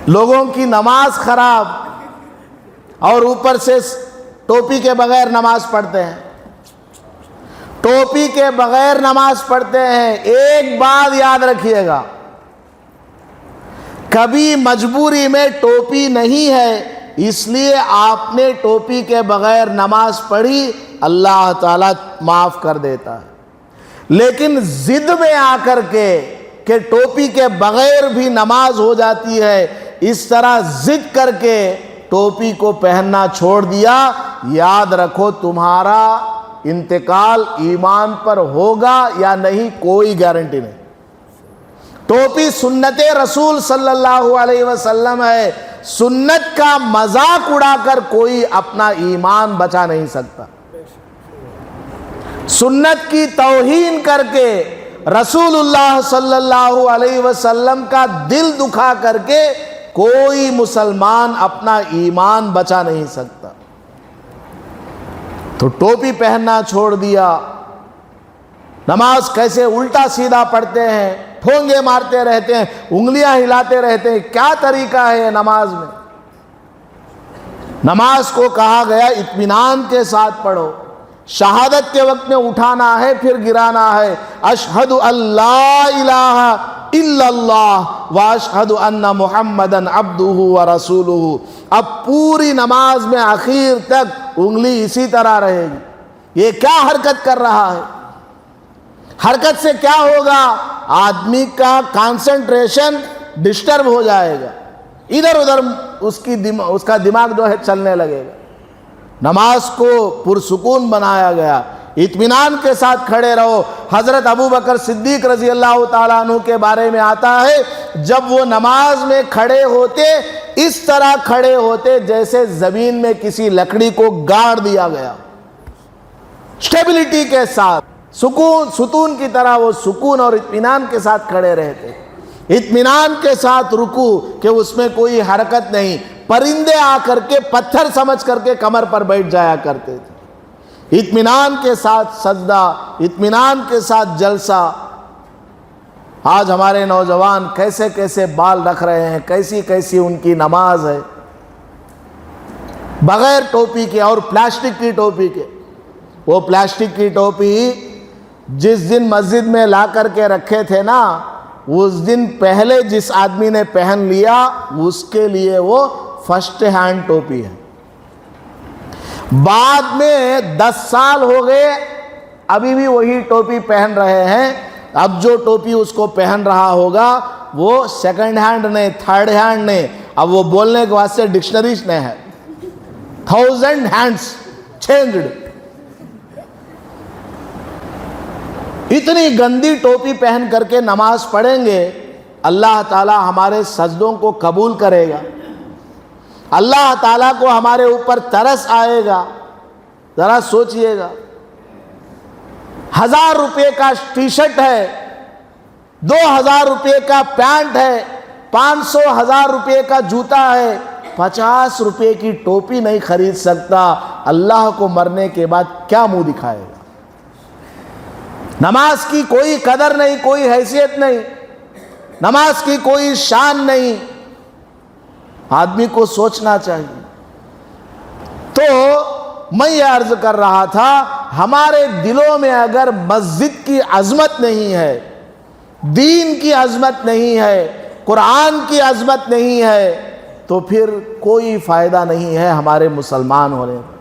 لوگوں کی نماز خراب، اور اوپر سے ٹوپی کے بغیر نماز پڑھتے ہیں، ٹوپی کے بغیر نماز پڑھتے ہیں۔ ایک بات یاد رکھیے گا، کبھی مجبوری میں ٹوپی نہیں ہے اس لیے آپ نے ٹوپی کے بغیر نماز پڑھی، اللہ تعالیٰ معاف کر دیتا ہے۔ لیکن ضد میں آ کر کے کہ ٹوپی کے بغیر بھی نماز ہو جاتی ہے، اس طرح ضد کر کے ٹوپی کو پہننا چھوڑ دیا، یاد رکھو تمہارا انتقال ایمان پر ہوگا یا نہیں کوئی گارنٹی نہیں۔ ٹوپی سنت رسول صلی اللہ علیہ وسلم ہے، سنت کا مذاق اڑا کر کوئی اپنا ایمان بچا نہیں سکتا۔ سنت کی توہین کر کے، رسول اللہ صلی اللہ علیہ وسلم کا دل دکھا کر کے کوئی مسلمان اپنا ایمان بچا نہیں سکتا۔ تو ٹوپی پہننا چھوڑ دیا، نماز کیسے الٹا سیدھا پڑھتے ہیں، ٹھونگے مارتے رہتے ہیں، انگلیاں ہلاتے رہتے ہیں، کیا طریقہ ہے نماز میں؟ نماز کو کہا گیا اطمینان کے ساتھ پڑھو، شہادت کے وقت میں اٹھانا ہے پھر گرانا ہے، اشہد ان لا الہ الا اللہ واشہد ان محمدن عبدہ ورسولہ۔ اب پوری نماز میں آخر تک انگلی اسی طرح رہے گی۔ یہ کیا حرکت کر رہا ہے؟ حرکت سے کیا ہوگا؟ آدمی کا کانسنٹریشن ڈسٹرب ہو جائے گا، ادھر ادھر اس کا دماغ جو ہے چلنے لگے گا۔ نماز کو پرسکون بنایا گیا، اطمینان کے ساتھ کھڑے رہو۔ حضرت ابوبکر صدیق رضی اللہ تعالیٰ عنہ کے بارے میں آتا ہے، جب وہ نماز میں کھڑے ہوتے اس طرح کھڑے ہوتے جیسے زمین میں کسی لکڑی کو گاڑ دیا گیا، اسٹیبلٹی کے ساتھ، ستون کی طرح وہ سکون اور اطمینان کے ساتھ کھڑے رہتے، اطمینان کے ساتھ رکوع کہ اس میں کوئی حرکت نہیں۔ پرندے آ کر کے پتھر سمجھ کر کے کمر پر بیٹھ جایا کرتے تھے۔ اطمینان کے ساتھ سجدہ، اطمینان کے ساتھ جلسہ۔ آج ہمارے نوجوان کیسے کیسے بال رکھ رہے ہیں، کیسی کیسی ان کی نماز ہے، بغیر ٹوپی کے اور پلاسٹک کی ٹوپی کے۔ وہ پلاسٹک کی ٹوپی جس دن مسجد میں لا کر کے رکھے تھے نا، اس دن پہلے جس آدمی نے پہن لیا اس کے لیے وہ فرسٹ ہینڈ ٹوپی ہے۔ بعد میں 10 سال ہو گئے ابھی بھی وہی ٹوپی پہن رہے ہیں۔ اب جو ٹوپی اس کو پہن رہا ہوگا وہ سیکنڈ ہینڈ نہیں، تھرڈ ہینڈ نہیں، اب وہ بولنے کے واسطے ڈکشنریز نہیں ہے، 1000 ہینڈز چینجڈ۔ اتنی گندی ٹوپی پہن کر کے نماز پڑھیں گے، اللہ تعالیٰ ہمارے سجدوں کو قبول کرے گا، اللہ تعالیٰ کو ہمارے اوپر ترس آئے گا؟ ذرا سوچئے گا۔ 1000 روپے کا ٹی شرٹ ہے، 2000 روپے کا پینٹ ہے، 500 1000 روپے کا جوتا ہے، 50 روپے کی ٹوپی نہیں خرید سکتا، اللہ کو مرنے کے بعد کیا منہ دکھائے گا؟ نماز کی کوئی قدر نہیں، کوئی حیثیت نہیں، نماز کی کوئی شان نہیں۔ آدمی کو سوچنا چاہیے۔ تو میں یہ عرض کر رہا تھا، ہمارے دلوں میں اگر مسجد کی عظمت نہیں ہے، دین کی عظمت نہیں ہے، قرآن کی عظمت نہیں ہے، تو پھر کوئی فائدہ نہیں ہے ہمارے مسلمان ہونے کا۔